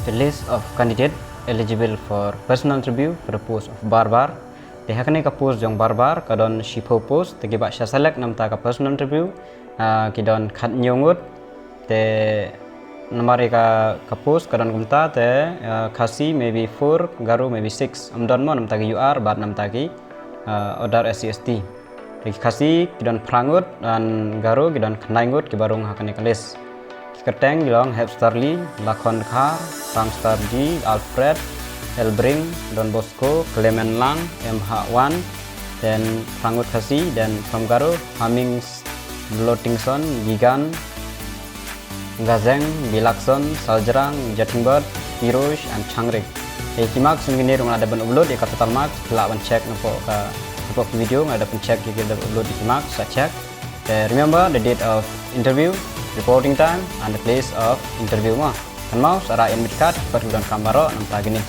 A list of candidates eligible for personal interview for the post of barbar. Di hakni ka post jong barbar kadon shipo post tegi ba sha select nam ta ka personal interview kidon khat nyongut te namari ka post kadon kumta te khasi maybe 4 garu maybe 6 amdon mo nam ta ki UR bat nam ta ki order SCST. Tegi khasi kidon prangut dan garu kidon knaingut ki barung hakni ka list. Keteng bilang Heb Starly, Lakon Kar, Frank Starji, Alfred, Elbring, Don Bosco, Clement Lang, MH1, dan Frangut Khasi, dan from Garo, Hamings, Blotingson, Gigan, Gazeng, Bilakson, Saljerang, Jatingbird, Pirosh, and Changrik. Kimak sungguh rumah ada ben upload ya kata talmak, kelak ben check nampak video ada ben check kita upload di kimak, saya check. Remember the date of interview, reporting time, and the place of interview mah. Kan mau secara in card perlukan kamera nampak gini.